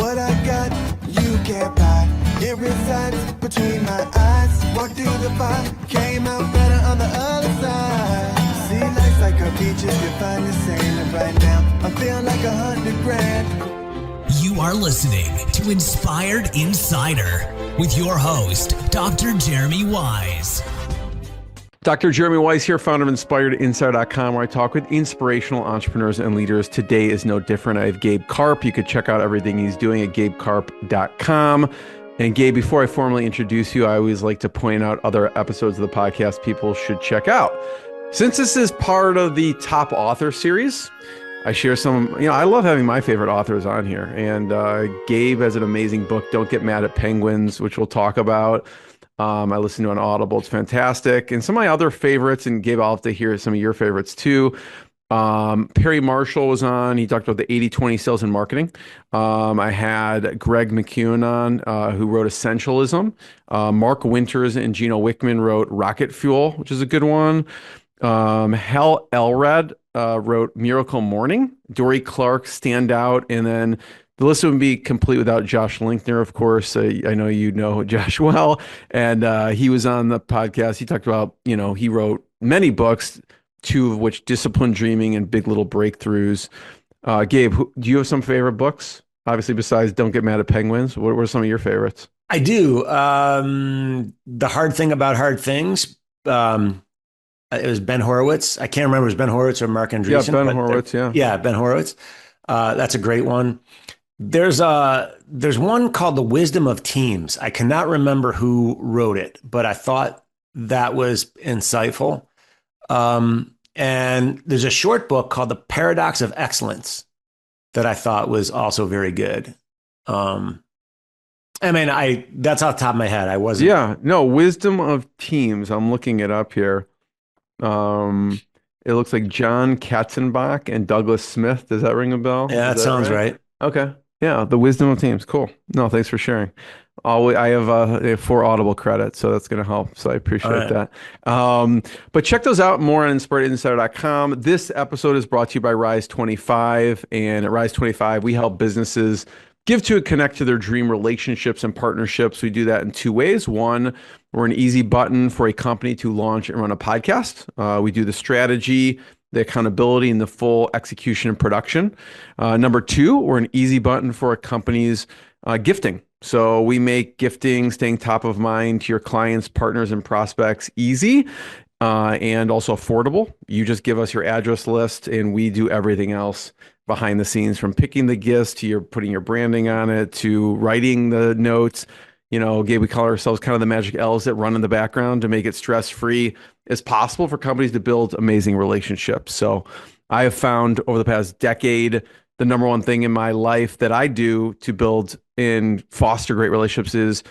What I got, you can't buy. It resides between my eyes. Walked through the fire, came out better on the other side. See, life's like a beach if you find the sand. And right now, I'm feeling like 100 grand. You are listening to Inspired Insider with your host, Dr. Jeremy Wise. Dr. Jeremy Wise here, founder of InspiredInsider.com, where I talk with inspirational entrepreneurs and leaders. Today is no different. I have Gabe Karp. You could check out everything he's doing at gabekarp.com. And Gabe, before I formally introduce you, I always like to point out other episodes of the podcast people should check out. Since this is part of the Top Author series, I share some, I love having my favorite authors on here. And Gabe has an amazing book, Don't Get Mad at Penguins, which we'll talk about. I listened to on Audible. It's fantastic. And some of my other favorites, and Gabe, I'll have to hear some of your favorites too. Perry Marshall was on. He talked about the 80/20 sales and marketing. I had Greg McKeown on, who wrote Essentialism. Mark Winters and Gino Wickman wrote Rocket Fuel, which is a good one. Hal Elrod wrote Miracle Morning. Dory Clark, Stand Out. And then the list wouldn't be complete without Josh Linkner, of course. I know you know Josh well. And he was on the podcast. He talked about, he wrote many books, two of which Disciplined Dreaming and Big Little Breakthroughs. Gabe, do you have some favorite books? Obviously, besides Don't Get Mad at Penguins, what are some of your favorites? I do. The Hard Thing About Hard Things. It was Ben Horowitz. I can't remember if it was Ben Horowitz or Mark Andreessen. Yeah, Ben Horowitz, yeah. Yeah, Ben Horowitz. That's a great one. There's one called The Wisdom of Teams. I cannot remember who wrote it, but I thought that was insightful. And there's a short book called The Paradox of Excellence that I thought was also very good. That's off the top of my head. I wasn't. Yeah, no, Wisdom of Teams. I'm looking it up here. It looks like John Katzenbach and Douglas Smith. Does that ring a bell? Yeah, that sounds right. Okay. Yeah, The Wisdom of Teams. Cool. No, thanks for sharing. I have 4 Audible credits, so that's going to help. So I appreciate that. But check those out more on InspiredInsider.com. This episode is brought to you by Rise 25. And at Rise 25, we help businesses give to and connect to their dream relationships and partnerships. We do that in 2 ways. One, we're an easy button for a company to launch and run a podcast. We do the strategy, the accountability, and the full execution and production. Number 2, we're an easy button for a company's gifting. So we make gifting, staying top of mind to your clients, partners, and prospects easy and also affordable. You just give us your address list and we do everything else behind the scenes, from picking the gifts to your putting your branding on it to writing the notes. Gabe, we call ourselves kind of the magic elves that run in the background to make it stress-free as possible for companies to build amazing relationships. So I have found over the past decade, the number one thing in my life that I do to build and foster great relationships is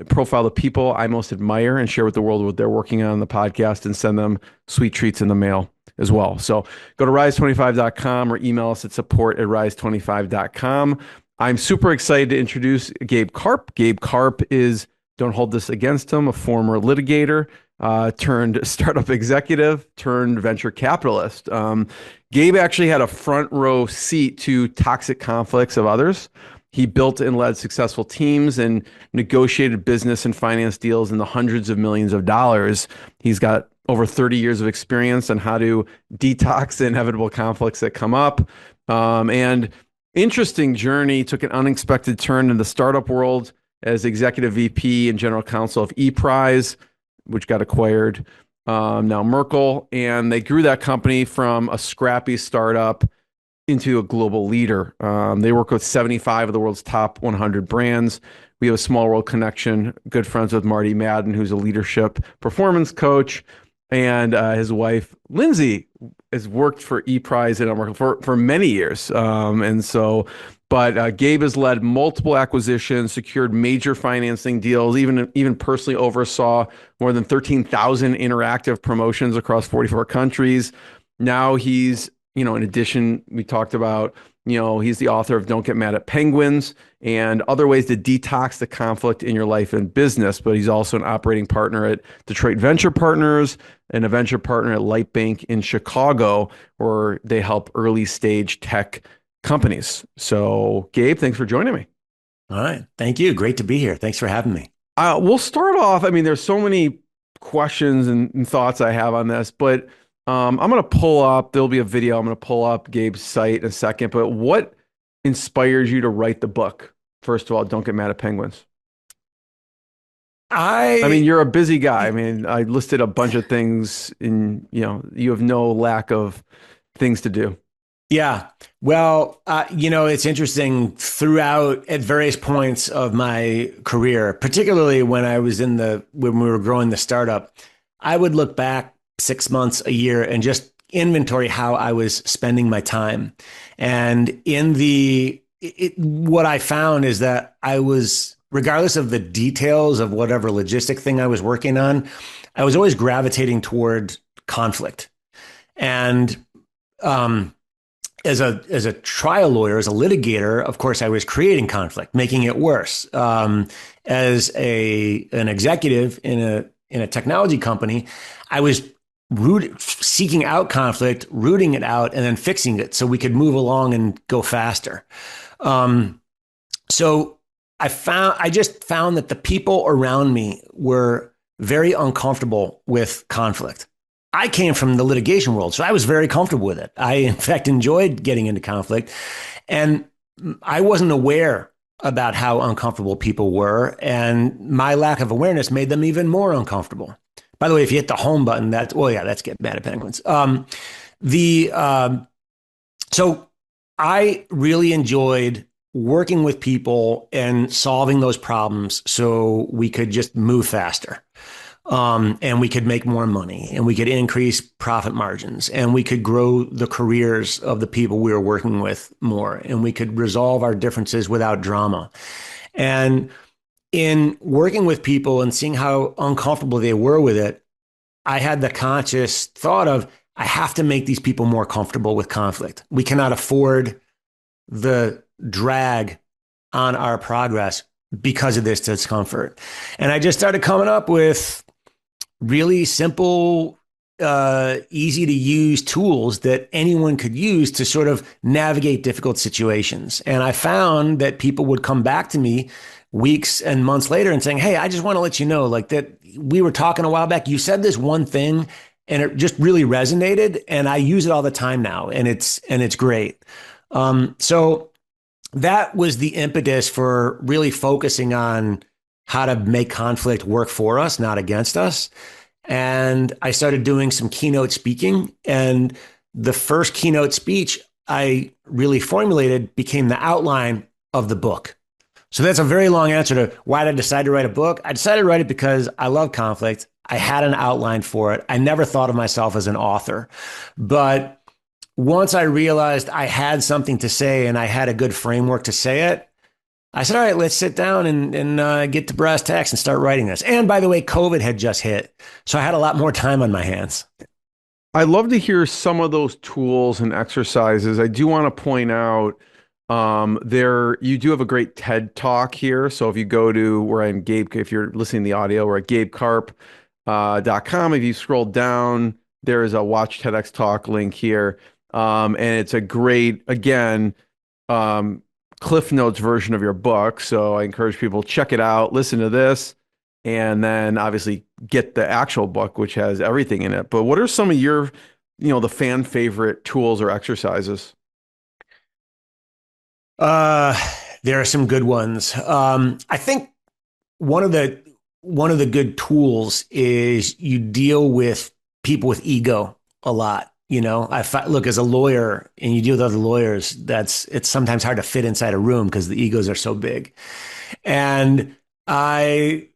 profile the people I most admire and share with the world what they're working on the podcast and send them sweet treats in the mail as well. So go to rise25.com or email us at support@rise25.com. I'm super excited to introduce Gabe Karp. Gabe Karp is, don't hold this against him, a former litigator, turned startup executive, turned venture capitalist. Gabe actually had a front row seat to toxic conflicts of others. He built and led successful teams and negotiated business and finance deals in the hundreds of millions of dollars. He's got over 30 years of experience on how to detox the inevitable conflicts that come up. And interesting journey, took an unexpected turn in the startup world as executive VP and general counsel of ePrize, which got acquired, now Merkle. And they grew that company from a scrappy startup into a global leader. They work with 75 of the world's top 100 brands. We have a small world connection, good friends with Marty Madden, who's a leadership performance coach. And his wife, Lindsay, has worked for ePrize and Merkle for many years. But Gabe has led multiple acquisitions, secured major financing deals, even personally oversaw more than 13,000 interactive promotions across 44 countries. Now he's, in addition, we talked about, he's the author of Don't Get Mad at Penguins and other ways to detox the conflict in your life and business. But he's also an operating partner at Detroit Venture Partners and a venture partner at Lightbank in Chicago, where they help early stage tech companies. So Gabe, thanks for joining me. All right. Thank you. Great to be here. Thanks for having me. We'll start off. I mean, there's so many questions and thoughts I have on this, but I'm going to pull up, there'll be a video. I'm going to pull up Gabe's site in a second, but what inspires you to write the book? First of all, Don't Get Mad at Penguins. I mean, you're a busy guy. I mean, I listed a bunch of things and, you have no lack of things to do. Yeah. Well, it's interesting throughout at various points of my career, particularly when we were growing the startup, I would look back 6 months, a year, and just inventory how I was spending my time. And what I found is that I was, regardless of the details of whatever logistic thing I was working on, I was always gravitating toward conflict. And, as a trial lawyer, as a litigator, of course, I was creating conflict, making it worse. As an executive in a technology company, I was seeking out conflict, rooting it out, and then fixing it so we could move along and go faster. So I just found that the people around me were very uncomfortable with conflict. I came from the litigation world, so I was very comfortable with it. I, in fact, enjoyed getting into conflict, and I wasn't aware about how uncomfortable people were, and my lack of awareness made them even more uncomfortable. By the way, if you hit the home button, that's Get Mad at Penguins. So I really enjoyed working with people and solving those problems so we could just move faster. And we could make more money, and we could increase profit margins, and we could grow the careers of the people we were working with more, and we could resolve our differences without drama. And in working with people and seeing how uncomfortable they were with it, I had the conscious thought of, I have to make these people more comfortable with conflict. We cannot afford the drag on our progress because of this discomfort. And I just started coming up with really simple, easy to use tools that anyone could use to sort of navigate difficult situations. And I found that people would come back to me weeks and months later and saying, hey, I just want to let you know, like, that we were talking a while back, you said this one thing and it just really resonated, and I use it all the time now, and it's great. So that was the impetus for really focusing on how to make conflict work for us, not against us. And I started doing some keynote speaking. And the first keynote speech I really formulated became the outline of the book. So that's a very long answer to why did I decide to write a book. I decided to write it because I love conflict. I had an outline for it. I never thought of myself as an author. But once I realized I had something to say and I had a good framework to say it, I said, all right, let's sit down and get to brass tacks and start writing this. And by the way, COVID had just hit, so I had a lot more time on my hands. I'd love to hear some of those tools and exercises. I do want to point out you do have a great TED Talk here. So if you go to where I'm Gabe, if you're listening to the audio, we're at gabekarp.com. If you scroll down, there is a Watch TEDx Talk link here. And it's a great, again, Cliff Notes version of your book. So I encourage people to check it out, listen to this, and then obviously get the actual book, which has everything in it. But what are some of your, the fan favorite tools or exercises? There are some good ones. I think one of the good tools is you deal with people with ego a lot. Look, as a lawyer and you deal with other lawyers, it's sometimes hard to fit inside a room because the egos are so big. And I'm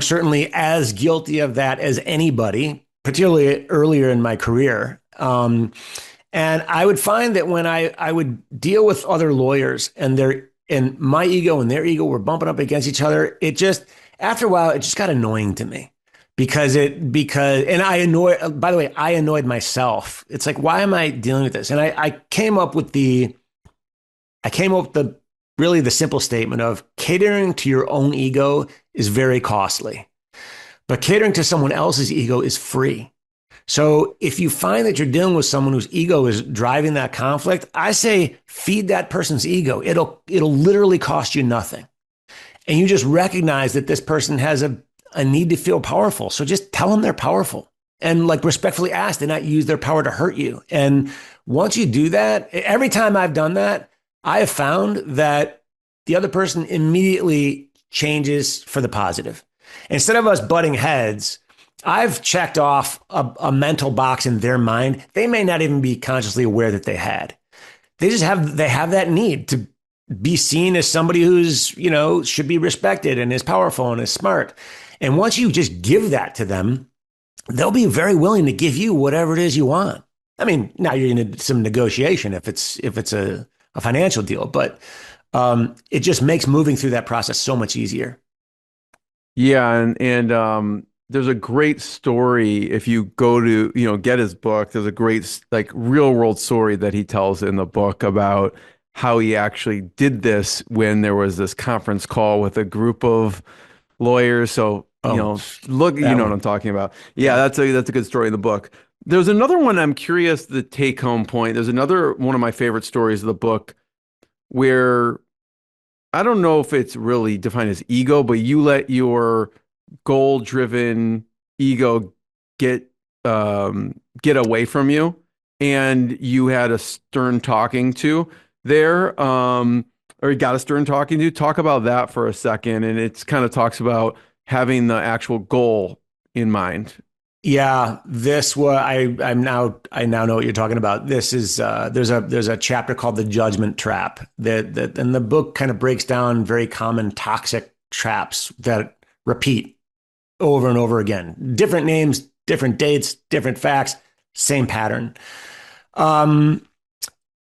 certainly as guilty of that as anybody, particularly earlier in my career. And I would find that when I would deal with other lawyers and my ego and their ego were bumping up against each other, after a while, it just got annoying to me. And I annoyed myself. It's like, why am I dealing with this? And I came up with the really the simple statement of catering to your own ego is very costly, but catering to someone else's ego is free. So if you find that you're dealing with someone whose ego is driving that conflict, I say feed that person's ego. It'll literally cost you nothing. And you just recognize that this person has a need to feel powerful. So just tell them they're powerful and like respectfully ask to not use their power to hurt you. And once you do that, every time I've done that, I have found that the other person immediately changes for the positive. Instead of us butting heads, I've checked off a mental box in their mind. They may not even be consciously aware that they had. They have that need to be seen as somebody who's, you know, should be respected and is powerful and is smart. And once you just give that to them, they'll be very willing to give you whatever it is you want. I mean, now you're into some negotiation if it's a financial deal, but it just makes moving through that process so much easier. Yeah, and there's a great story if you go to, you know, get his book. There's a great like real world story that he tells in the book about how he actually did this when there was this conference call with a group of lawyers. So, you know, look, you know what I'm talking about. Yeah, that's a good story in the book. There's another one I'm curious, the take home point. There's another one of my favorite stories of the book where I don't know if it's really defined as ego, but you let your goal-driven ego get away from you, and you had a stern talking to there, or you got a stern talking to. Talk about that for a second, and it kind of talks about having the actual goal in mind. Yeah, I now know what you're talking about. This is there's a chapter called The Judgment Trap that and the book kind of breaks down very common toxic traps that repeat over and over again. Different names, different dates, different facts, same pattern.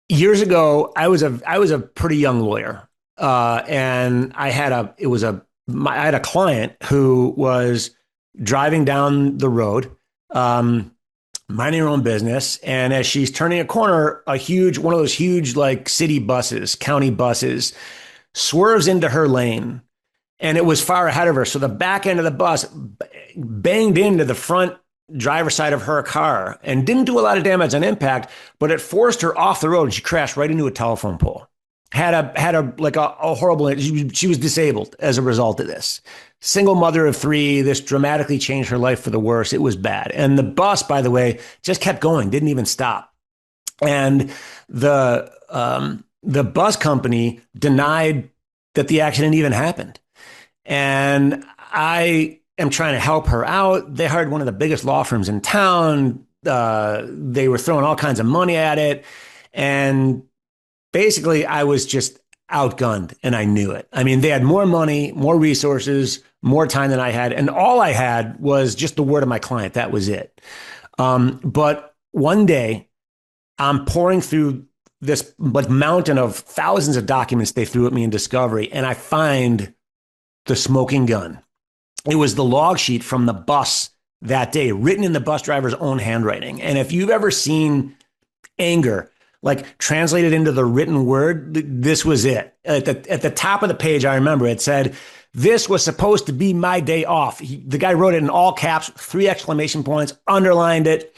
Years ago, I was a pretty young lawyer, and I had a client who was driving down the road, minding her own business. And as she's turning a corner, one of those huge like city buses, county buses, swerves into her lane. And it was far ahead of her. So the back end of the bus banged into the front driver's side of her car and didn't do a lot of damage on impact, but it forced her off the road and she crashed right into a telephone pole. Had a horrible, she was disabled as a result of this. Single mother of 3, this dramatically changed her life for the worse. It was bad. And the bus, by the way, just kept going, didn't even stop. And the bus company denied that the accident even happened. And I am trying to help her out. They hired one of the biggest law firms in town. They were throwing all kinds of money at it. And basically, I was just outgunned, and I knew it. I mean, they had more money, more resources, more time than I had. And all I had was just the word of my client. That was it. But one day, I'm pouring through this like mountain of thousands of documents they threw at me in discovery, and I find the smoking gun. It was the log sheet from the bus that day, written in the bus driver's own handwriting. And if you've ever seen anger, like translated into the written word, this was it. At the top of the page, I remember it said, "This was supposed to be my day off." The guy wrote it in all caps, 3 exclamation points, underlined it.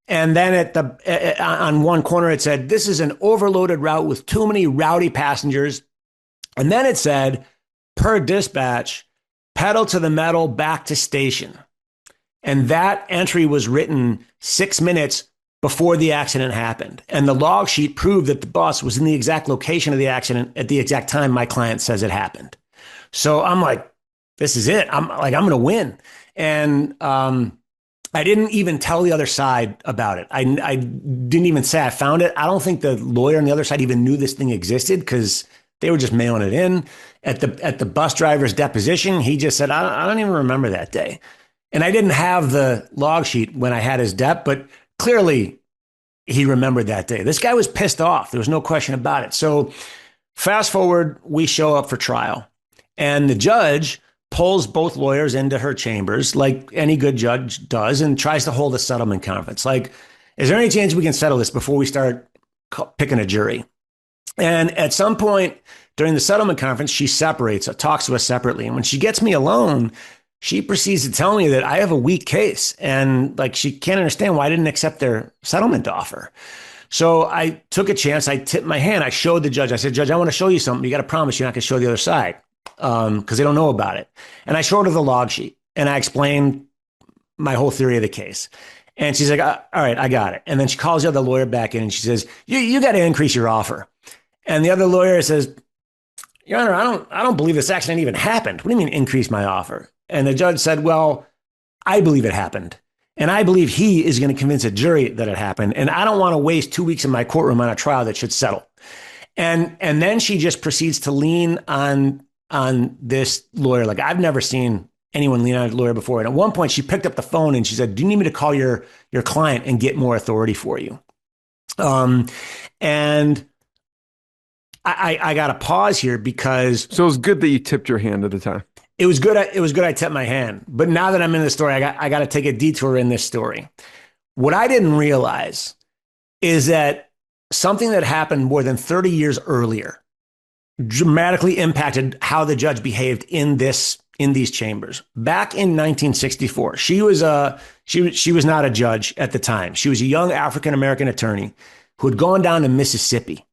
And then on one corner, it said, "This is an overloaded route with too many rowdy passengers." And then it said, "Per dispatch, pedal to the metal, back to station." And that entry was written 6 minutes before the accident happened. And the log sheet proved that the bus was in the exact location of the accident at the exact time my client says it happened. So I'm like, this is it. I'm going to win. And I didn't even tell the other side about it. I didn't even say I found it. I don't think the lawyer on the other side even knew this thing existed because they were just mailing it in. At the bus driver's deposition, he just said, I don't even remember that day. And I didn't have the log sheet when I had his dep, but clearly he remembered that day. This guy was pissed off. There was no question about it. So fast forward, we show up for trial, and the judge pulls both lawyers into her chambers like any good judge does and tries to hold a settlement conference. Like, is there any chance we can settle this before we start picking a jury? And at some point during the settlement conference, she talks to us separately. And when she gets me alone, she proceeds to tell me that I have a weak case, and like she can't understand why I didn't accept their settlement offer. So I took a chance. I tipped my hand. I showed the judge. I said, Judge, I want to show you something. You got to promise you're not going to show the other side because they don't know about it. And I showed her the log sheet and I explained my whole theory of the case. And she's like, all right, I got it. And then she calls the other lawyer back in and she says, you got to increase your offer. And the other lawyer says, Your Honor, I don't believe this accident even happened. What do you mean increase my offer? And the judge said, well, I believe it happened. And I believe he is going to convince a jury that it happened. And I don't want to waste 2 weeks in my courtroom on a trial that should settle. And then she just proceeds to lean on this lawyer. Like I've never seen anyone lean on a lawyer before. And at one point she picked up the phone and she said, do you need me to call your client and get more authority for you? And I got to pause here because. So it was good that you tipped your hand at the time. It was good. I tipped my hand. But now that I'm in the story, I got to take a detour in this story. What I didn't realize is that something that happened more than 30 years earlier dramatically impacted how the judge behaved in these chambers. Back in 1964, she was not a judge at the time. She was a young African-American attorney who had gone down to Mississippi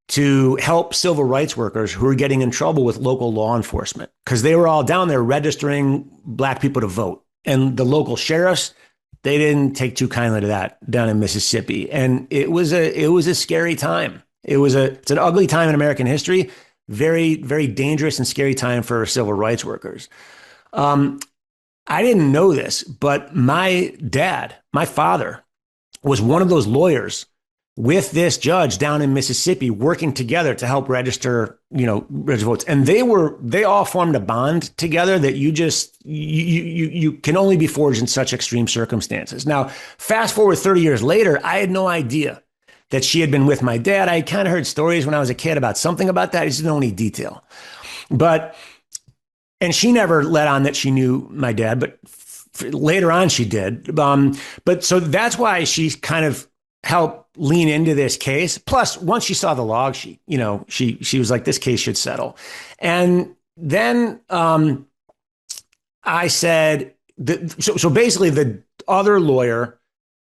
to help civil rights workers who were getting in trouble with local law enforcement because they were all down there registering Black people to vote. And the local sheriffs, they didn't take too kindly to that down in Mississippi. And it was a scary time. It's an ugly time in American history. Very, very dangerous and scary time for civil rights workers. I didn't know this, but my father was one of those lawyers with this judge down in Mississippi working together to help register votes. And they all formed a bond together that you can only be forged in such extreme circumstances. Now, fast forward 30 years later, I had no idea that she had been with my dad. I kind of heard stories when I was a kid about something about that. I just didn't know any detail. And she never let on that she knew my dad, but later on she did. But so that's why she kind of helped lean into this case. Plus, once she saw the log sheet, she was like, this case should settle. And then I said, so basically the other lawyer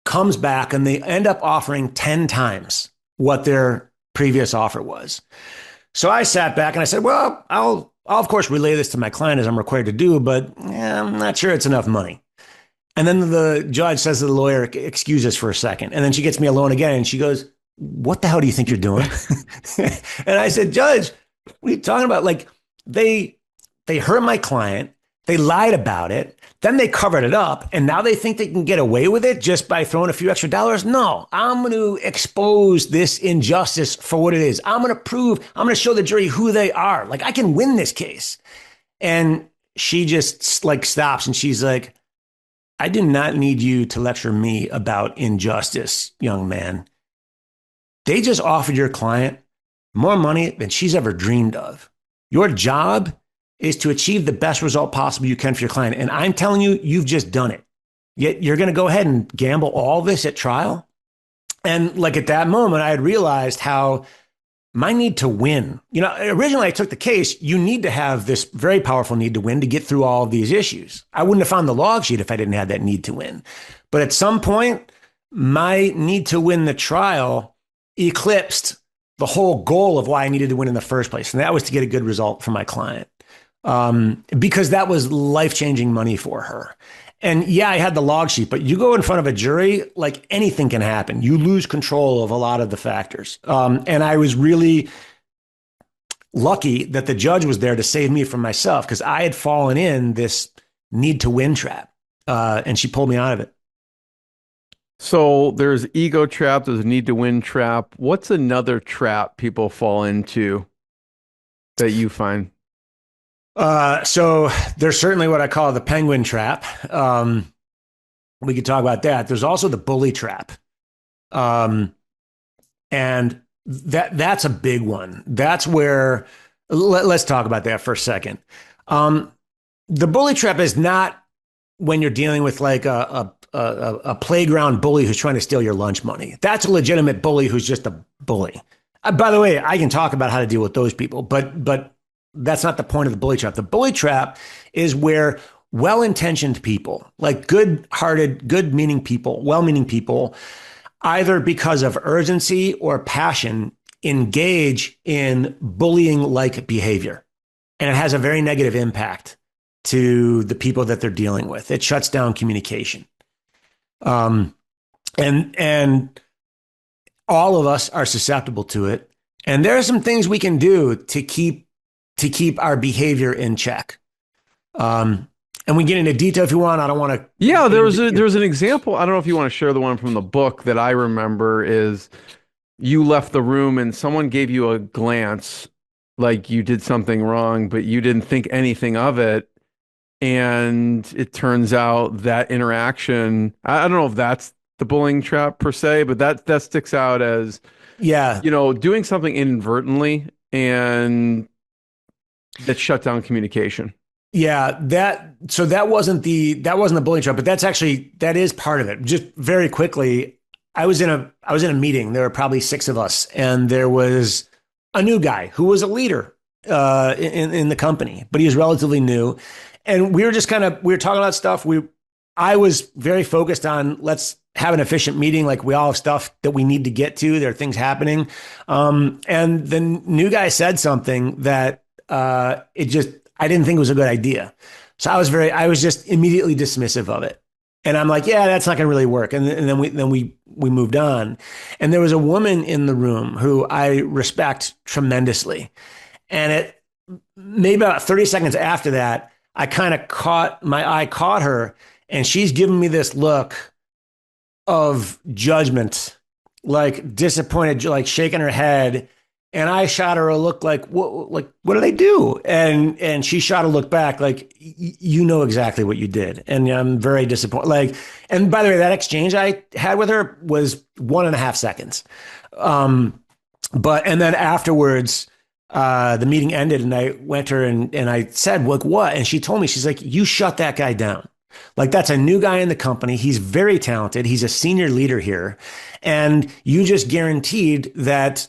comes back and they end up offering 10 times what their previous offer was. So I sat back and I said, well, I'll of course relay this to my client as I'm required to do, but I'm not sure it's enough money. And then the judge says to the lawyer, excuse us for a second. And then she gets me alone again and she goes, what the hell do you think you're doing? And I said, Judge, what are you talking about? Like they hurt my client. They lied about it. Then they covered it up. And now they think they can get away with it just by throwing a few extra dollars. No, I'm going to expose this injustice for what it is. I'm going to show the jury who they are. Like I can win this case. And she just like stops and she's like, I do not need you to lecture me about injustice, young man. They just offered your client more money than she's ever dreamed of. Your job is to achieve the best result possible you can for your client. And I'm telling you, you've just done it. Yet you're going to go ahead and gamble all this at trial. And like at that moment, I had realized how my need to win, originally I took the case, you need to have this very powerful need to win to get through all of these issues. I wouldn't have found the log sheet if I didn't have that need to win. But at some point, my need to win the trial eclipsed the whole goal of why I needed to win in the first place. And that was to get a good result for my client. Because that was life-changing money for her. And yeah, I had the log sheet, but you go in front of a jury, like anything can happen. You lose control of a lot of the factors. And I was really lucky that the judge was there to save me from myself because I had fallen in this need to win trap. And she pulled me out of it. So there's ego trap, there's a need to win trap. What's another trap people fall into that you find? So there's certainly what I call the penguin trap. We could talk about that. There's also the bully trap. And that's a big one. That's where, let's talk about that for a second. The bully trap is not when you're dealing with like a playground bully who's trying to steal your lunch money. That's a legitimate bully who's just a bully. By the way, I can talk about how to deal with those people, but that's not the point of the bully trap. The bully trap is where well-intentioned people, like good-hearted, good-meaning people, well-meaning people, either because of urgency or passion, engage in bullying-like behavior. And it has a very negative impact to the people that they're dealing with. It shuts down communication. And all of us are susceptible to it. And there are some things we can do to keep our behavior in check. And we get into detail if you want. I don't want to. Yeah, there was an example. I don't know if you want to share the one from the book that I remember is you left the room and someone gave you a glance like you did something wrong, but you didn't think anything of it. And it turns out that interaction, I don't know if that's the bullying trap per se, but that sticks out as, doing something inadvertently and that shut down communication. Yeah, that wasn't the bullying trap, but that is part of it. Just very quickly, I was in a meeting. There were probably 6 of us, and there was a new guy who was a leader in the company, but he was relatively new. And we were talking about stuff. I was very focused on, let's have an efficient meeting. Like, we all have stuff that we need to get to. There are things happening. And the new guy said something that I didn't think it was a good idea. So I was just immediately dismissive of it. And I'm like, yeah, that's not going to really work. And then we moved on. And there was a woman in the room who I respect tremendously. And it maybe about 30 seconds after that, my eye caught her, and she's giving me this look of judgment, like disappointed, like shaking her head. And I shot her a look like, what did I do? And she shot a look back like, you know exactly what you did. And I'm very disappointed. Like, and by the way, that exchange I had with her was 1.5 seconds. And then afterwards, the meeting ended, and I went to her and I said, like, what? And she told me, she's like, you shut that guy down. Like, that's a new guy in the company. He's very talented. He's a senior leader here. And you just guaranteed that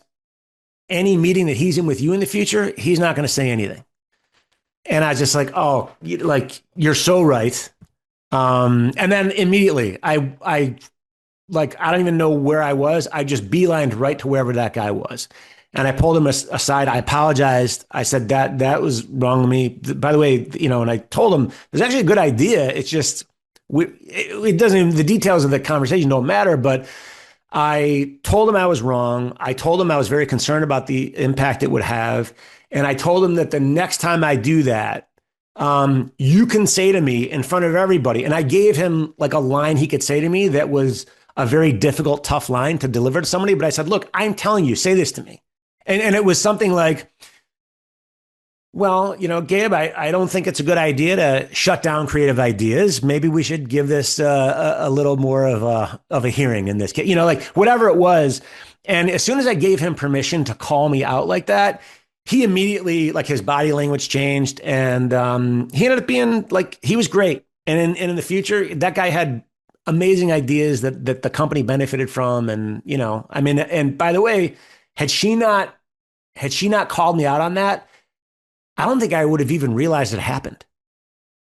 any meeting that he's in with you in the future, he's not going to say anything. And I was just like, oh, like, you're so right. And then immediately I don't even know where I was. I just beelined right to wherever that guy was. And I pulled him aside. I apologized. I said that was wrong of me. By the way, and I told him there's actually a good idea. It's just, it doesn't even, the details of the conversation don't matter, but I told him I was wrong. I told him I was very concerned about the impact it would have. And I told him that the next time I do that, you can say to me in front of everybody. And I gave him like a line he could say to me that was a very difficult, tough line to deliver to somebody. But I said, look, I'm telling you, say this to me. And it was something like, well, Gabe, I don't think it's a good idea to shut down creative ideas. Maybe we should give this a little more of a hearing in this case, like whatever it was. And as soon as I gave him permission to call me out like that, he immediately, like, his body language changed, and he ended up being like, he was great. And in the future, that guy had amazing ideas that the company benefited from. And, and by the way, had she not called me out on that, I don't think I would have even realized it happened.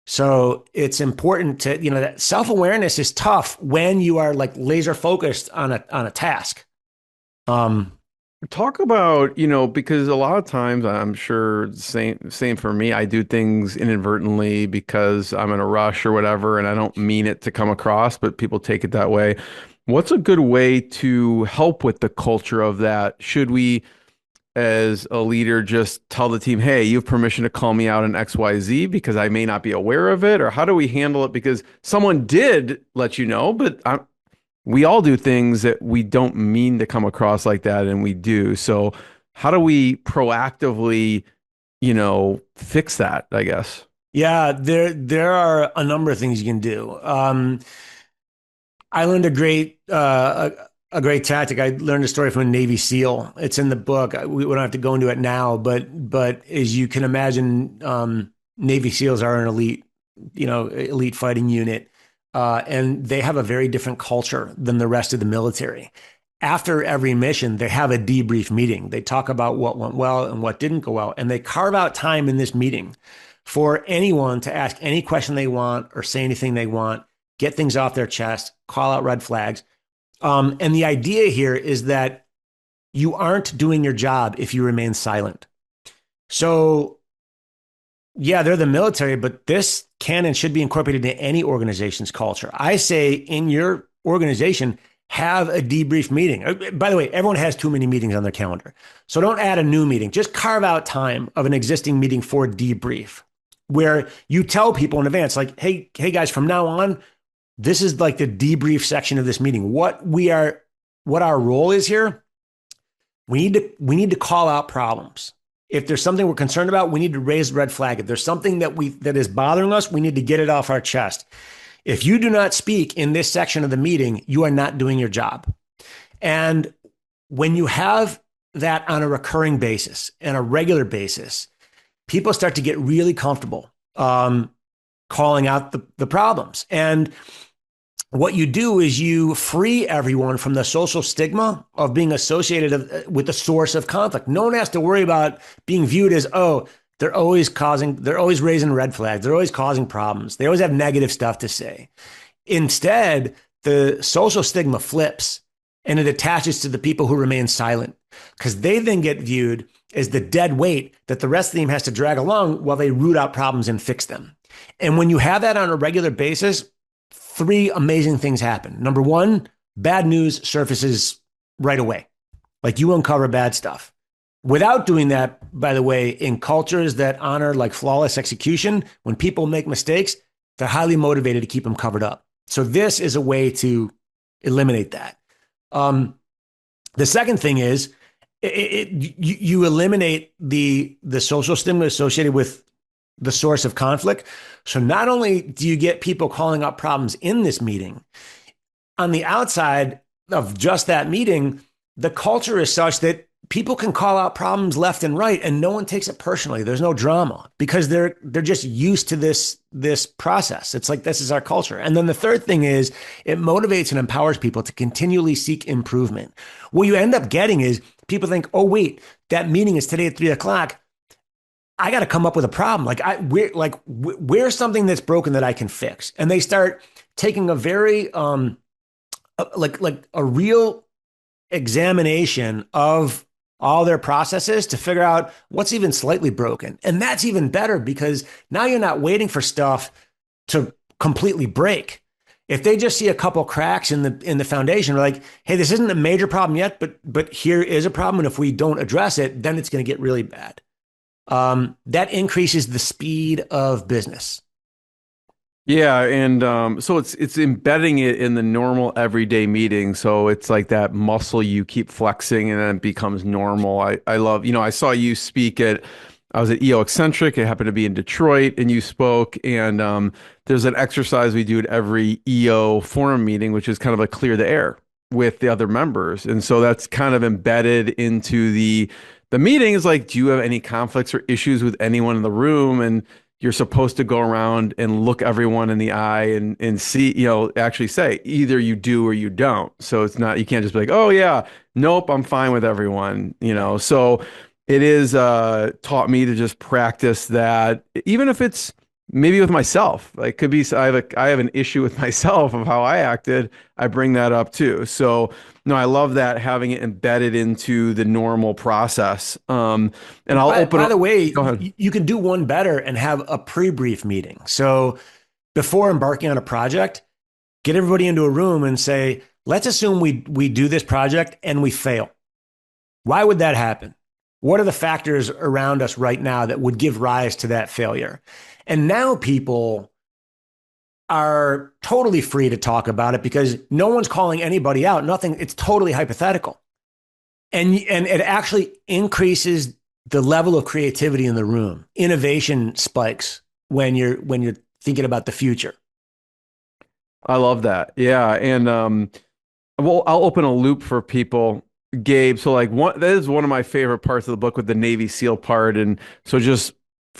So it's important to, that self-awareness is tough when you are like laser focused on a task. Talk about, because a lot of times, I'm sure same for me, I do things inadvertently because I'm in a rush or whatever, and I don't mean it to come across, but people take it that way. What's a good way to help with the culture of that? Should we, as a leader, just tell the team, hey, you have permission to call me out on XYZ because I may not be aware of it? Or how do we handle it? Because someone did let you know, but we all do things that we don't mean to come across like that, and we do. So how do we proactively, fix that, I guess? Yeah, there are a number of things you can do. I learned a great tactic. I learned a story from a Navy SEAL. It's in the book. We don't have to go into it now, but as you can imagine, Navy SEALs are an elite fighting unit, and they have a very different culture than the rest of the military. after every mission, they have a debrief meeting. They talk about what went well and what didn't go well. And they carve out time in this meeting for anyone to ask any question they want or say anything they want, get things off their chest, call out red flags. And the idea here is that you aren't doing your job if you remain silent. So yeah, they're the military, but this can and should be incorporated into any organization's culture. I say in your organization, have a debrief meeting. By the way, everyone has too many meetings on their calendar. So don't add a new meeting. Just carve out time of an existing meeting for debrief, where you tell people in advance, like, hey guys, from now on, this is like the debrief section of this meeting. What our role is here, we need to call out problems. If there's something we're concerned about, we need to raise the red flag. If there's something that is bothering us, we need to get it off our chest. If you do not speak in this section of the meeting, you are not doing your job. And when you have that on a recurring basis and a regular basis, people start to get really comfortable calling out the problems. And what you do is you free everyone from the social stigma of being associated with the source of conflict. No one has to worry about being viewed as, oh, they're always raising red flags. They're always causing problems. They always have negative stuff to say. Instead, the social stigma flips and it attaches to the people who remain silent, because they then get viewed as the dead weight that the rest of the team has to drag along while they root out problems and fix them. And when you have that on a regular basis, 3 amazing things happen. Number 1, bad news surfaces right away. Like, you uncover bad stuff. Without doing that, by the way, in cultures that honor like flawless execution, when people make mistakes, they're highly motivated to keep them covered up. So this is a way to eliminate that. The second thing is you eliminate the social stigma associated with the source of conflict. So not only do you get people calling out problems in this meeting, on the outside of just that meeting, the culture is such that people can call out problems left and right and no one takes it personally. There's no drama because they're just used to this process. It's like, this is our culture. And then the third thing is it motivates and empowers people to continually seek improvement. What you end up getting is people think, oh, wait, that meeting is today at 3:00. I got to come up with a problem. Where's something that's broken that I can fix? And they start taking a very, like a real examination of all their processes to figure out what's even slightly broken. And that's even better because now you're not waiting for stuff to completely break. If they just see a couple cracks in the foundation, they're like, hey, this isn't a major problem yet, but here is a problem. And if we don't address it, then it's going to get really bad. That increases the speed of business. Yeah, and so it's embedding it in the normal everyday meeting. So it's like that muscle you keep flexing and then it becomes normal. I love, I saw you speak I was at EO Eccentric. It happened to be in Detroit and you spoke, and there's an exercise we do at every EO forum meeting, which is kind of like clear the air with the other members. And so that's kind of embedded into the meeting. Is like, do you have any conflicts or issues with anyone in the room? And you're supposed to go around and look everyone in the eye and see, actually say either you do or you don't. So it's not, you can't just be like, oh yeah, nope, I'm fine with everyone, So it is taught me to just practice that, even if it's maybe with myself. Like, could be I have an issue with myself of how I acted. I bring that up too. So no, I love that, having it embedded into the normal process. And I'll open up. By the way, you can do one better and have a pre-brief meeting. So before embarking on a project, get everybody into a room and say, let's assume we do this project and we fail. Why would that happen? What are the factors around us right now that would give rise to that failure? And now people are totally free to talk about it because no one's calling anybody out. Nothing. It's totally hypothetical. And it actually increases the level of creativity in the room. Innovation spikes when you're thinking about the future. I love that. Yeah. And well, I'll open a loop for people, Gabe. So that is one of my favorite parts of the book, with the Navy SEAL part. And so just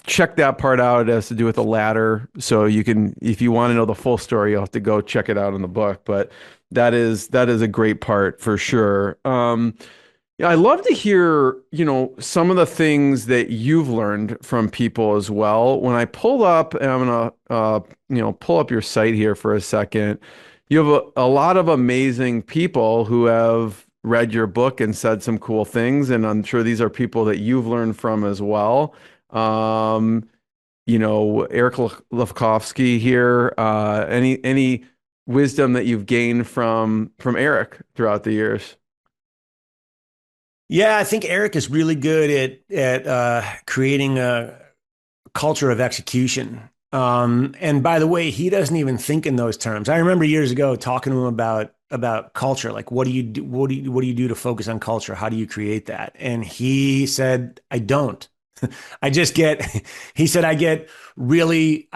check that part out. It has to do with the ladder. So you can, if you want to know the full story, you'll have to go check it out in the book. But that is a great part for sure. Yeah, I love to hear, some of the things that you've learned from people as well. When I pull up, and I'm gonna, pull up your site here for a second. You have a lot of amazing people who have read your book and said some cool things, and I'm sure these are people that you've learned from as well. Um, Eric Lefkowski here. Any wisdom that you've gained from Eric throughout the years? Yeah, I think Eric is really good at creating a culture of execution. And by the way, he doesn't even think in those terms. I remember years ago talking to him about culture, like what do you do, what do you do to focus on culture? How do you create that? And he said, I don't. I just get. He said, I get really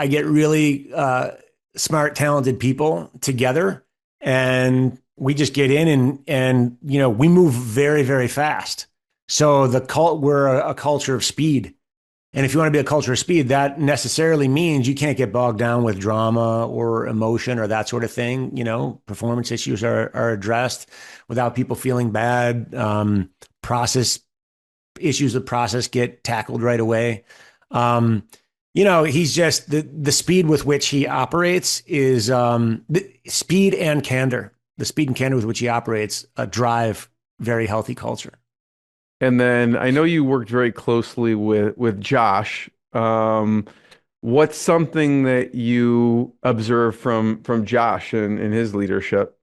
smart, talented people together, and we just get in and we move very, very fast. So we're a culture of speed. And if you want to be a culture of speed, that necessarily means you can't get bogged down with drama or emotion or that sort of thing. Performance issues are addressed without people feeling bad. Process issues of process get tackled right away. He's just the speed with which he operates is the speed and candor. The speed and candor with which he operates drive very healthy culture. And then I know you worked very closely with Josh. What's something that you observed from Josh and his leadership?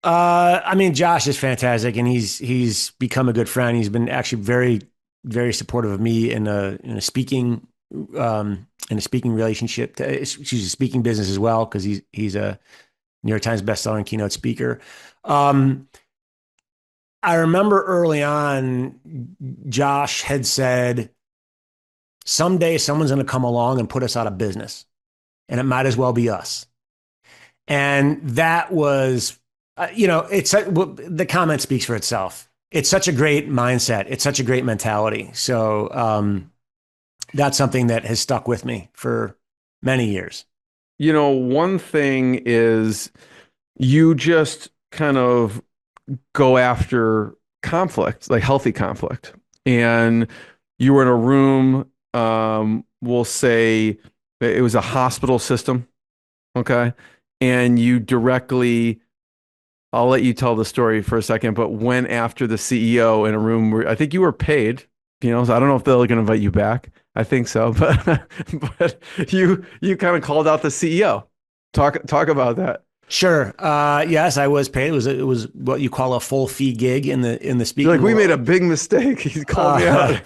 Josh is fantastic, and he's become a good friend. He's been actually very, very supportive of me in a speaking relationship, speaking business as well, because he's a New York Times bestselling keynote speaker. I remember early on, Josh had said, someday someone's going to come along and put us out of business, and it might as well be us. And that was, the comment speaks for itself. It's such a great mindset. It's such a great mentality. So that's something that has stuck with me for many years. One thing is you just kind of go after conflict, like healthy conflict. And you were in a room, we'll say it was a hospital system. Okay. And you directly, I'll let you tell the story for a second, but went after the CEO in a room where I think you were paid, so I don't know if they're going to invite you back. I think so, but you kind of called out the CEO. Talk about that. Sure. Yes, I was paid. It was what you call a full fee gig in the speaking. You're like, we made a big mistake. He called me out.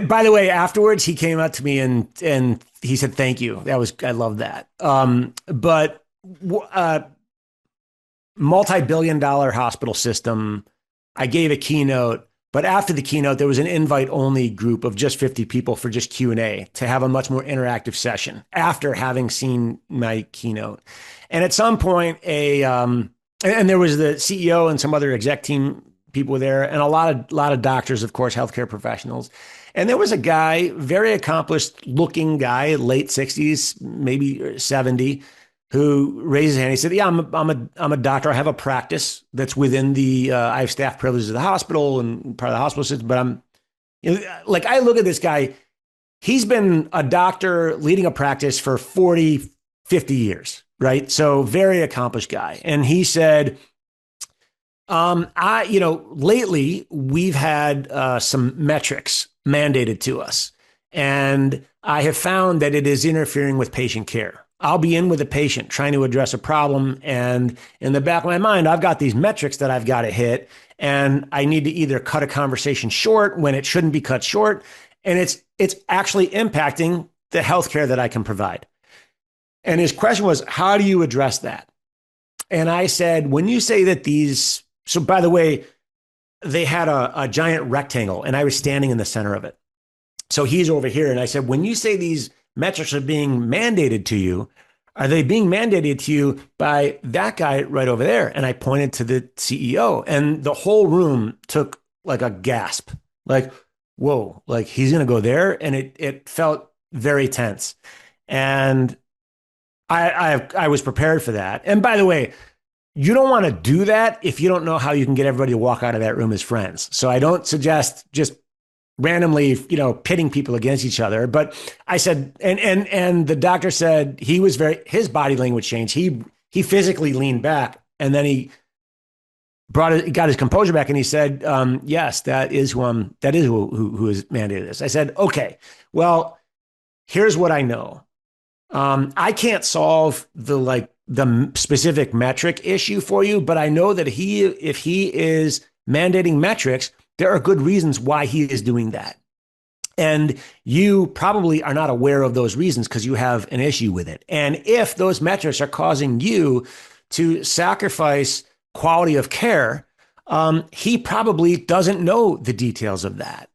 By the way, afterwards, he came up to me and he said, thank you. I love that. But multi-billion-dollar hospital system, I gave a keynote, but after the keynote, there was an invite-only group of just 50 people for just Q&A to have a much more interactive session after having seen my keynote. And at some point, and there was the CEO and some other exec team people were there, and a lot of doctors, of course, healthcare professionals. And there was a guy, very accomplished looking guy, late 60s, maybe 70, who raised his hand. He said, yeah, I'm a doctor. I have a practice that's within I have staff privileges of the hospital and part of the hospital system, but I look at this guy, he's been a doctor leading a practice for 40, 50 years, right? So very accomplished guy. And he said, lately we've had some metrics mandated to us, and I have found that it is interfering with patient care. I'll be in with a patient trying to address a problem, and in the back of my mind, I've got these metrics that I've got to hit, and I need to either cut a conversation short when it shouldn't be cut short, and it's actually impacting the healthcare that I can provide. And his question was, how do you address that? And I said, when you say that so by the way, they had a giant rectangle, and I was standing in the center of it. So he's over here, and I said, when you say these metrics are being mandated to you, are they being mandated to you by that guy right over there? And I pointed to the CEO, and the whole room took like a gasp, like, whoa, like he's going to go there. And it felt very tense. And I was prepared for that. And by the way, you don't want to do that if you don't know how you can get everybody to walk out of that room as friends. So I don't suggest just randomly, pitting people against each other. But I said, and the doctor said his body language changed. He physically leaned back, and then he got his composure back, and he said, yes, that is who has mandated this. I said, okay, well, here's what I know. I can't solve the specific metric issue for you, but I know that if he is mandating metrics, there are good reasons why he is doing that. And you probably are not aware of those reasons because you have an issue with it. And if those metrics are causing you to sacrifice quality of care, he probably doesn't know the details of that.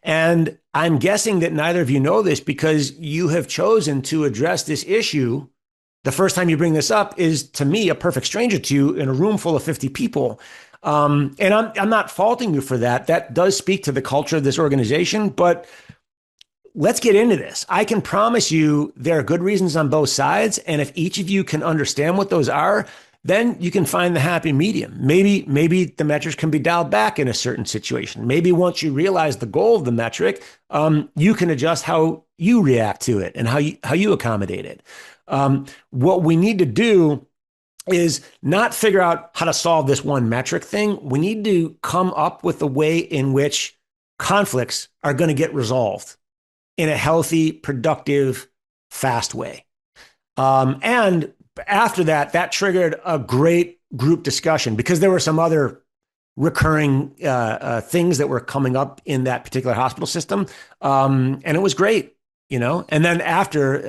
And I'm guessing that neither of you know this because you have chosen to address this issue. The first time you bring this up is, to me, a perfect stranger to you in a room full of 50 people. And I'm not faulting you for that. That does speak to the culture of this organization, but let's get into this. I can promise you there are good reasons on both sides. And if each of you can understand what those are, then you can find the happy medium. Maybe the metrics can be dialed back in a certain situation. Maybe once you realize the goal of the metric, you can adjust how you react to it and how you accommodate it. What we need to do is not figure out how to solve this one metric thing. We need to come up with a way in which conflicts are going to get resolved in a healthy, productive, fast way. And after that triggered a great group discussion because there were some other recurring things that were coming up in that particular hospital system. And it was great. And then after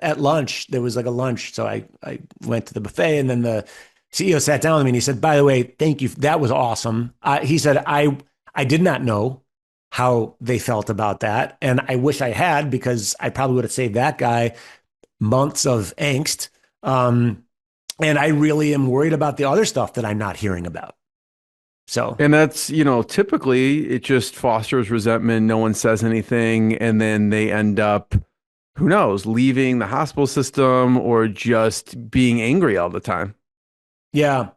at lunch, there was like a lunch. So I went to the buffet, and then the CEO sat down with me and he said, by the way, thank you. That was awesome. He said, I did not know how they felt about that. And I wish I had, because I probably would have saved that guy months of angst. And I really am worried about the other stuff that I'm not hearing about. So, and that's, typically it just fosters resentment. No one says anything. And then they end up, who knows, leaving the hospital system or just being angry all the time. Yeah.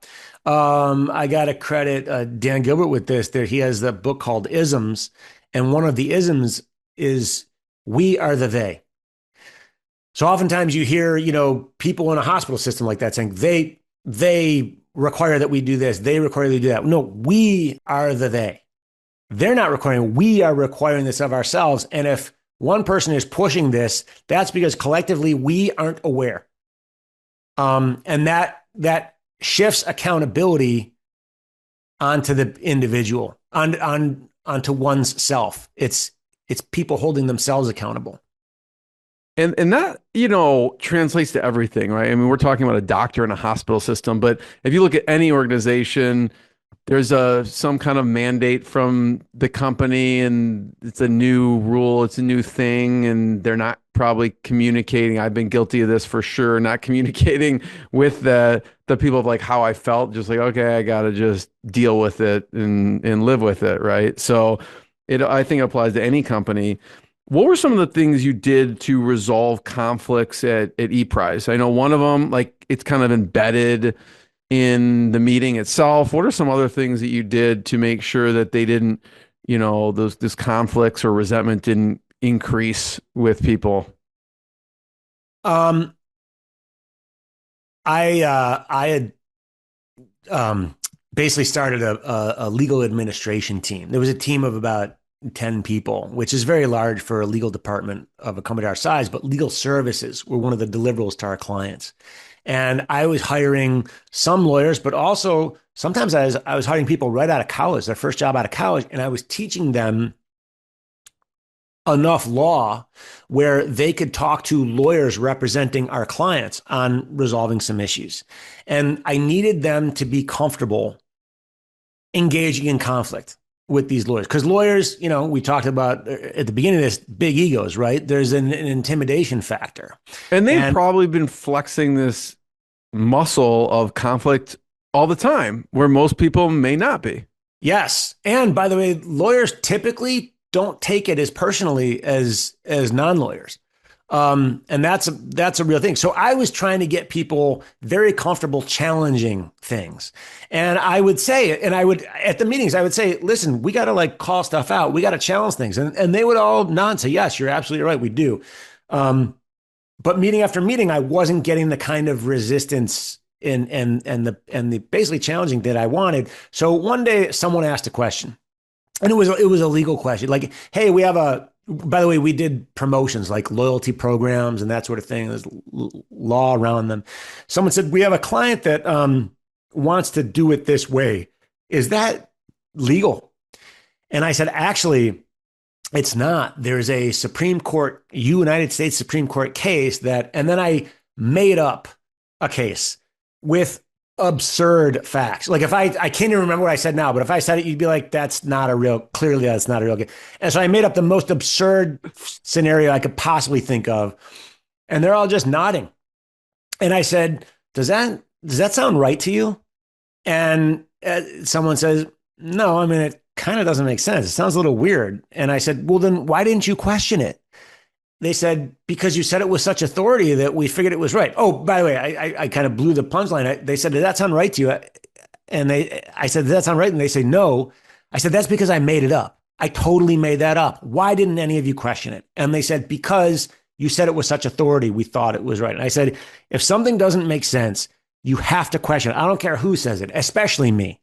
I got to credit Dan Gilbert with this. He has the book called Isms. And one of the isms is we are the they. So oftentimes you hear, people in a hospital system like that saying they require that we do this. They require that we do that. No, we are the they. They're not requiring, we are requiring this of ourselves. And if one person is pushing this, that's because collectively we aren't aware. And that shifts accountability onto the individual, onto one's self. It's people holding themselves accountable. And that, translates to everything, right? I mean, we're talking about a doctor in a hospital system, but if you look at any organization, there's some kind of mandate from the company, and it's a new rule, it's a new thing, and they're not probably communicating. I've been guilty of this for sure, not communicating with the people of like how I felt, just like, okay, I got to just deal with it and live with it, right? So I think it applies to any company. What were some of the things you did to resolve conflicts at ePrize? I know one of them, it's kind of embedded in the meeting itself. What are some other things that you did to make sure that they didn't, those conflicts or resentment didn't increase with people? I had basically started a legal administration team. There was a team of about 10 people, which is very large for a legal department of a company our size, but legal services were one of the deliverables to our clients. And I was hiring some lawyers, but also sometimes I was hiring people right out of college, their first job out of college, and I was teaching them enough law where they could talk to lawyers representing our clients on resolving some issues. And I needed them to be comfortable engaging in conflict with these lawyers. Because lawyers, we talked about at the beginning of this, big egos, right? There's an intimidation factor. And they've probably been flexing this muscle of conflict all the time, where most people may not be. Yes. And by the way, lawyers typically don't take it as personally as non-lawyers. And that's a real thing. So I was trying to get people very comfortable challenging things. And I would say, at the meetings, I would say, listen, we got to like call stuff out. We got to challenge things. And they would all nod and say, yes, you're absolutely right. We do. But meeting after meeting, I wasn't getting the kind of resistance and the basically challenging that I wanted. So one day someone asked a question, and it was a legal question. Like, hey, by the way, we did promotions like loyalty programs and that sort of thing. There's law around them. Someone said, we have a client that wants to do it this way. Is that legal? And I said, actually, it's not. There's a United States Supreme Court case and then I made up a case with absurd facts. Like if I can't even remember what I said now, but if I said it, you'd be like, clearly that's not a real case. And so I made up the most absurd scenario I could possibly think of. And they're all just nodding. And I said, does that sound right to you? And someone says, no, I mean, it kind of doesn't make sense. It sounds a little weird. And I said, well, then why didn't you question it? They said, because you said it with such authority that we figured it was right. Oh, by the way, I kind of blew the punchline. They said, did that sound right to you? And I said, does that sound right? And they say, no. I said, that's because I made it up. I totally made that up. Why didn't any of you question it? And they said, because you said it with such authority, we thought it was right. And I said, if something doesn't make sense, you have to question it. I don't care who says it, especially me.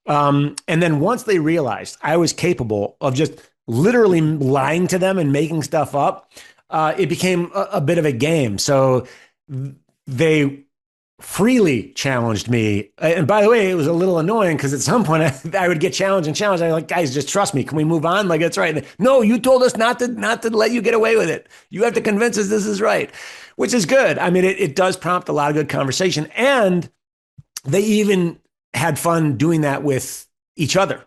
And then once they realized I was capable of just literally lying to them and making stuff up, it became a bit of a game. So they freely challenged me. And by the way, it was a little annoying because at some point I would get challenged. I was like, guys, just trust me. Can we move on? Like, that's right. And, no, you told us not to let you get away with it. You have to convince us this is right, which is good. I mean, it does prompt a lot of good conversation. And they even had fun doing that with each other,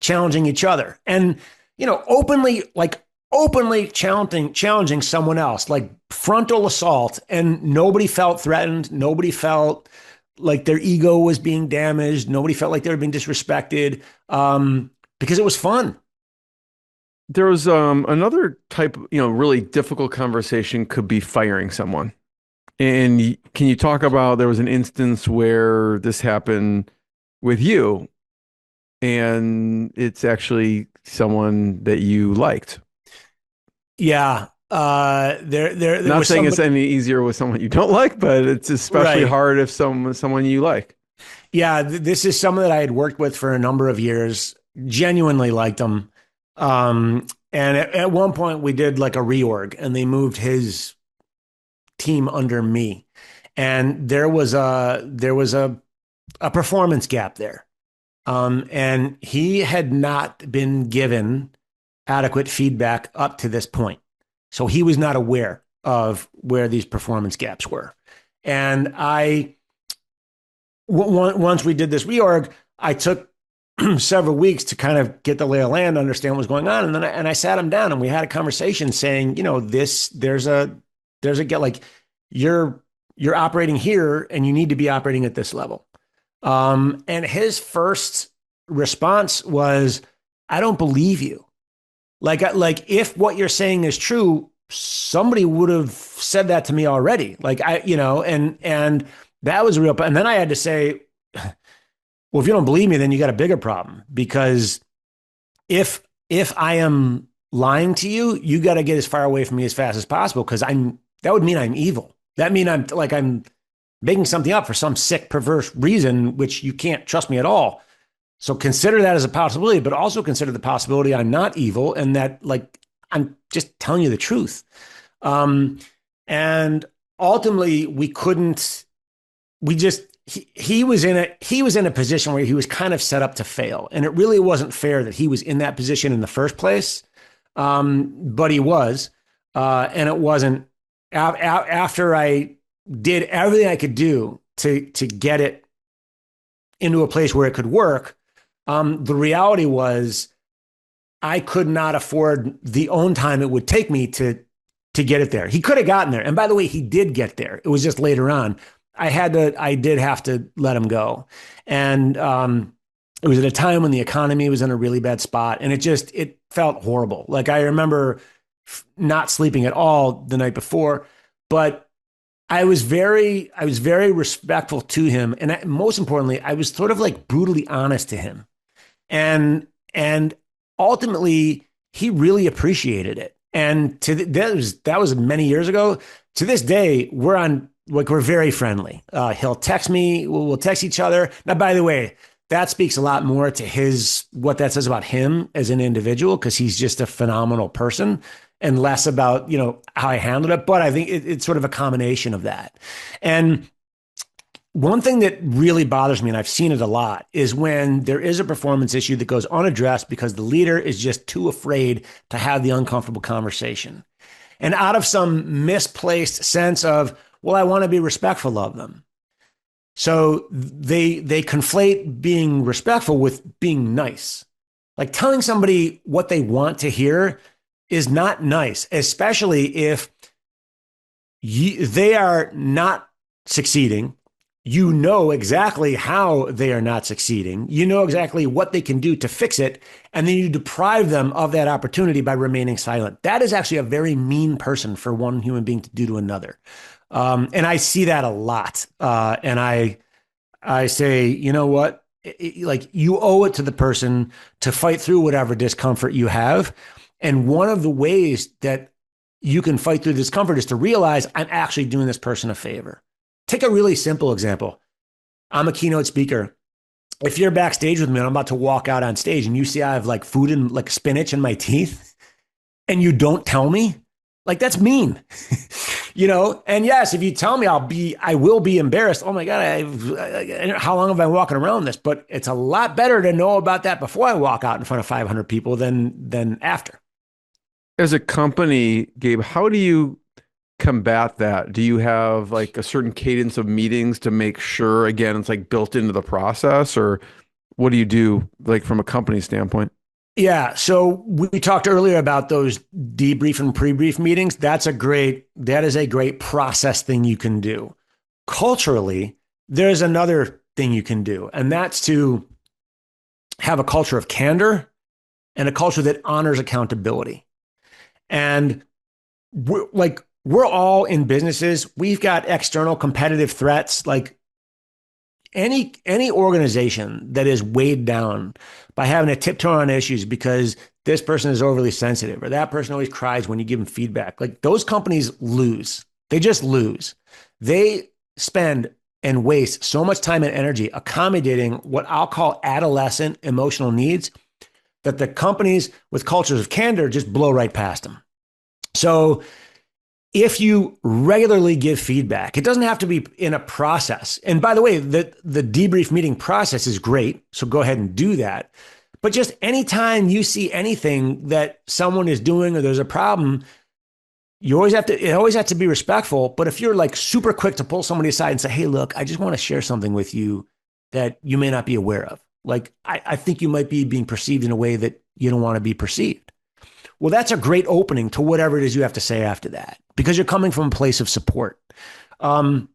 challenging each other. And, openly challenging someone else, like frontal assault, and nobody felt threatened. Nobody felt like their ego was being damaged. Nobody felt like they were being disrespected, because it was fun. There was another type, really difficult conversation could be firing someone. And can you talk about, there was an instance where this happened with you, and it's actually someone that you liked. Yeah. There Not saying it's any easier with someone you don't like, but it's especially hard if someone you like. Yeah. This is someone that I had worked with for a number of years, genuinely liked them. And at one point we did like a reorg, and they moved his team under me. And there was a performance gap there. And he had not been given adequate feedback up to this point. So he was not aware of where these performance gaps were. And once we did this reorg, I took several weeks to kind of get the lay of land, understand what was going on. And then I sat him down and we had a conversation saying, there's a get, like, you're operating here and you need to be operating at this level. And his first response was, I don't believe you. Like if what you're saying is true, somebody would have said that to me already. And that was real. And then I had to say, well, if you don't believe me, then you got a bigger problem, because if I am lying to you, you got to get as far away from me as fast as possible, because that would mean I'm evil. That mean I'm making something up for some sick, perverse reason, which you can't trust me at all. So consider that as a possibility, but also consider the possibility I'm not evil and that, like, I'm just telling you the truth. And ultimately he was in a position where he was kind of set up to fail. And it really wasn't fair that he was in that position in the first place. But he was, and it wasn't after I did everything I could do to get it into a place where it could work. The reality was I could not afford the own time it would take me to get it there. He could have gotten there. And by the way, he did get there. It was just later on. I did have to let him go. And it was at a time when the economy was in a really bad spot, and it felt horrible. Like, I remember not sleeping at all the night before, but I was very respectful to him. And most importantly, I was sort of like brutally honest to him. And ultimately he really appreciated it. And that was many years ago. To this day, we're very friendly. He'll text me, we'll text each other. Now, by the way, that speaks a lot more to what that says about him as an individual, because he's just a phenomenal person, and less about, how I handled it. But I think it's sort of a combination of that. And one thing that really bothers me, and I've seen it a lot, is when there is a performance issue that goes unaddressed because the leader is just too afraid to have the uncomfortable conversation. And out of some misplaced sense of, well, I want to be respectful of them. So they conflate being respectful with being nice. Like telling somebody what they want to hear is not nice, especially if they are not succeeding. You know exactly how they are not succeeding. You know exactly what they can do to fix it. And then you deprive them of that opportunity by remaining silent. That is actually a very mean person for one human being to do to another. And I see that a lot. And I say, you know what? Like, you owe it to the person to fight through whatever discomfort you have. And one of the ways that you can fight through discomfort is to realize I'm actually doing this person a favor. Take a really simple example. I'm a keynote speaker. If you're backstage with me and I'm about to walk out on stage and you see I have like food and like spinach in my teeth and you don't tell me, like, that's mean, And yes, if you tell me, I will be embarrassed. Oh my God, how long have I been walking around this? But it's a lot better to know about that before I walk out in front of 500 people than after. As a company, Gabe, how do you combat that? Do you have like a certain cadence of meetings to make sure, again, it's like built into the process, or what do you do like from a company standpoint? Yeah. So we talked earlier about those debrief and pre-brief meetings. That is a great process thing you can do. Culturally, there's another thing you can do, and that's to have a culture of candor and a culture that honors accountability. And we're all in businesses. We've got external competitive threats. Like any organization that is weighed down by having to tiptoe on issues because this person is overly sensitive or that person always cries when you give them feedback, like, those companies lose. They just lose. They spend and waste so much time and energy accommodating what I'll call adolescent emotional needs that the companies with cultures of candor just blow right past them. So if you regularly give feedback, it doesn't have to be in a process. And by the way, the debrief meeting process is great. So go ahead and do that. But just anytime you see anything that someone is doing or there's a problem, it always has to be respectful. But if you're like super quick to pull somebody aside and say, hey, look, I just want to share something with you that you may not be aware of. Like, I think you might be being perceived in a way that you don't want to be perceived. Well, that's a great opening to whatever it is you have to say after that, because you're coming from a place of support. But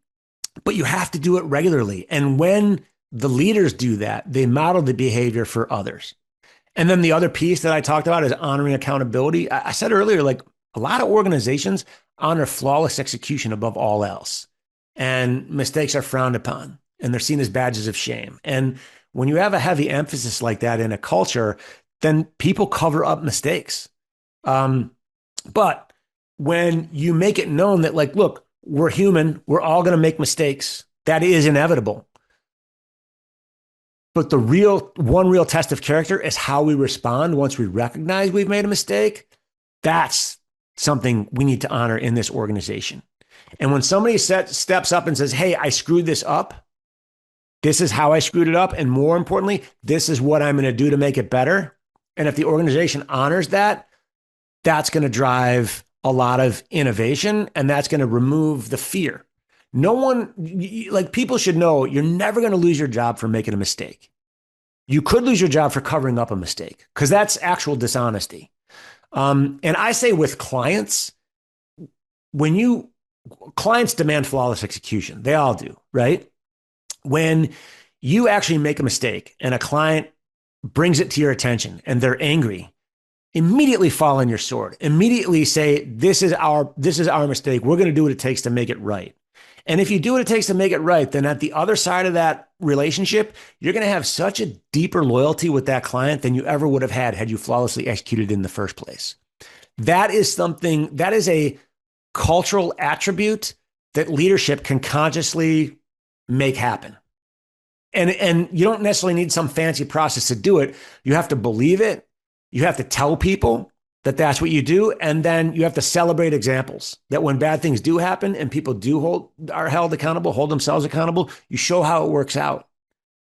you have to do it regularly. And when the leaders do that, they model the behavior for others. And then the other piece that I talked about is honoring accountability. I said earlier, like, a lot of organizations honor flawless execution above all else. And mistakes are frowned upon and they're seen as badges of shame. And when you have a heavy emphasis like that in a culture, then people cover up mistakes. But when you make it known that, like, look, we're human, we're all going to make mistakes. That is inevitable. But the one real test of character is how we respond once we recognize we've made a mistake. That's something we need to honor in this organization. And when somebody steps up and says, hey, I screwed this up, this is how I screwed it up, and more importantly, this is what I'm going to do to make it better. And if the organization honors that, that's going to drive a lot of innovation, and that's going to remove the fear. People should know you're never going to lose your job for making a mistake. You could lose your job for covering up a mistake, because that's actual dishonesty. And I say with clients, clients demand flawless execution. They all do, right? When you actually make a mistake and a client brings it to your attention and they're angry, immediately fall on your sword. Immediately say, this is our mistake. We're going to do what it takes to make it right. And if you do what it takes to make it right, then at the other side of that relationship, you're going to have such a deeper loyalty with that client than you ever would have had you flawlessly executed in the first place. That is a cultural attribute that leadership can consciously make happen. And you don't necessarily need some fancy process to do it. You have to believe it. You have to tell people that that's what you do. And then you have to celebrate examples that when bad things do happen and people are held accountable, hold themselves accountable, you show how it works out.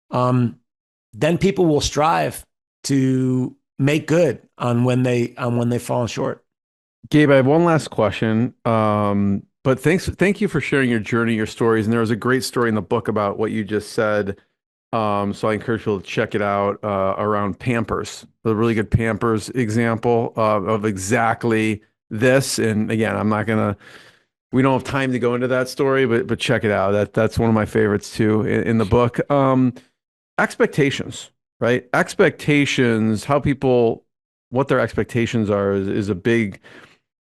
Then people will strive to make good on when they've fallen short. Gabe, I have one last question. But thank you for sharing your journey, your stories. And there was a great story in the book about what you just said. So I encourage people to check it out around Pampers, the really good Pampers example of exactly this. And again, we don't have time to go into that story, but check it out. That's one of my favorites too in the book. Expectations, right? Expectations, what their expectations are is a big,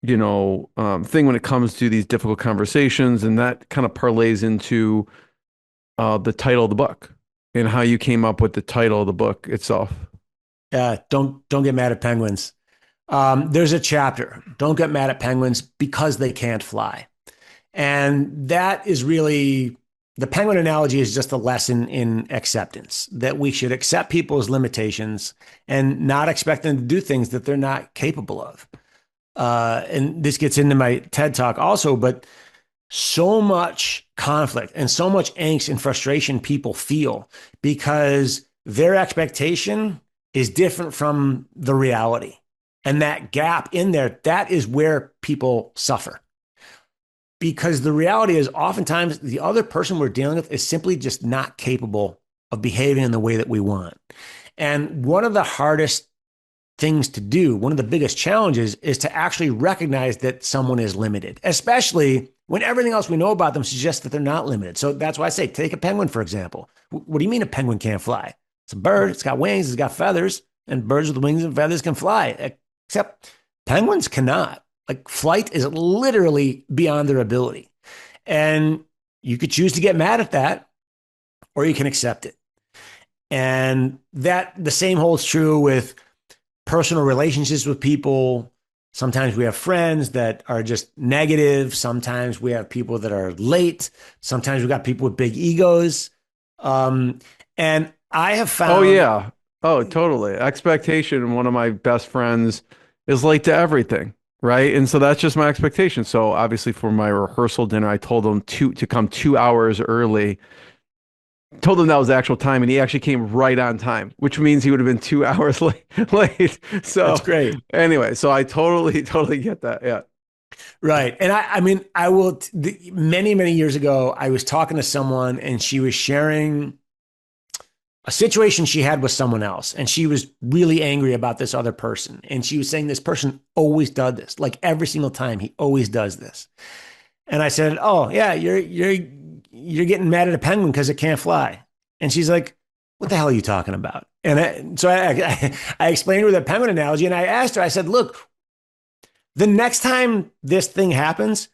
thing when it comes to these difficult conversations. And that kind of parlays into the title of the book. And how you came up with the title of the book itself. Yeah, don't get mad at penguins. There's a chapter, don't get mad at penguins because they can't fly. And that is really, the penguin analogy is just a lesson in acceptance, that we should accept people's limitations and not expect them to do things that they're not capable of. And this gets into my TED Talk also, but so much conflict and so much angst and frustration people feel because their expectation is different from the reality. And that gap in there, that is where people suffer. Because the reality is oftentimes the other person we're dealing with is simply just not capable of behaving in the way that we want. And one of the hardest things to do, one of the biggest challenges is to actually recognize that someone is limited, especially when everything else we know about them suggests that they're not limited. So that's why I say, take a penguin, for example. What do you mean a penguin can't fly? It's a bird, it's got wings, it's got feathers, and birds with wings and feathers can fly, except penguins cannot. Like flight is literally beyond their ability. And you could choose to get mad at that, or you can accept it. And that the same holds true with personal relationships with people. Sometimes we have friends that are just negative. Sometimes we have people that are late. Sometimes we got people with big egos. And I have found. Oh, yeah. Oh, totally. Expectation. One of my best friends is late to everything. Right. And so that's just my expectation. So obviously for my rehearsal dinner, I told him to come 2 hours early. Told him that was the actual time, and he actually came right on time, which means he would have been 2 hours late. So that's great. Anyway, so I totally get that. Yeah. Right. And I mean, many years ago, I was talking to someone and she was sharing a situation she had with someone else. And she was really angry about this other person. And she was saying this person always does this, like every single time he always does this. And I said, oh yeah, you're getting mad at a penguin because it can't fly. And she's like, what the hell are you talking about? And so I explained to her the penguin analogy, and I asked her, I said, look, the next time this thing happens,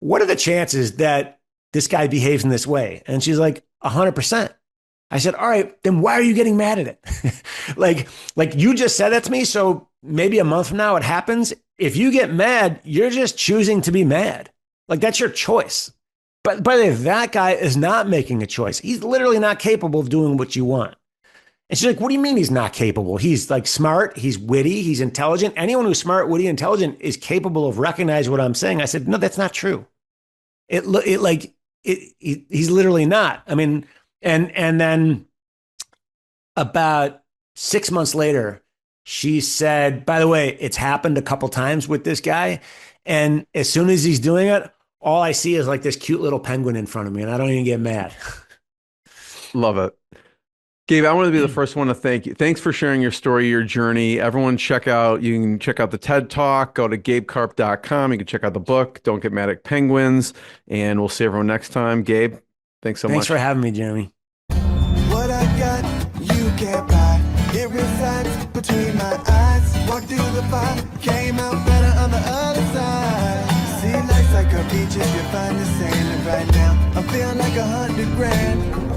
what are the chances that this guy behaves in this way? And she's like, 100%. I said, all right, then why are you getting mad at it? like you just said that to me. So maybe a month from now it happens. If you get mad, you're just choosing to be mad. Like that's your choice. But by the way, that guy is not making a choice. He's literally not capable of doing what you want. And she's like, what do you mean he's not capable? He's like smart, he's witty, he's intelligent. Anyone who's smart, witty, intelligent is capable of recognizing what I'm saying. I said, no, that's not true. He's literally not. I mean, and then about 6 months later, she said, by the way, it's happened a couple times with this guy. And as soon as he's doing it, all I see is like this cute little penguin in front of me, and I don't even get mad. Love it. Gabe, I want to be the first one to thank you. Thanks for sharing your story, your journey. Everyone you can check out the TED Talk, go to gabekarp.com. You can check out the book, Don't Get Mad at Penguins, and we'll see everyone next time. Gabe, thanks so much. Thanks for having me, Jeremy. What I got, you can't buy. It resides between my eyes. Walked through the fire, came out better on the other side. See, life's like a beach if you find the sand. And right now, I feel like 100 grand.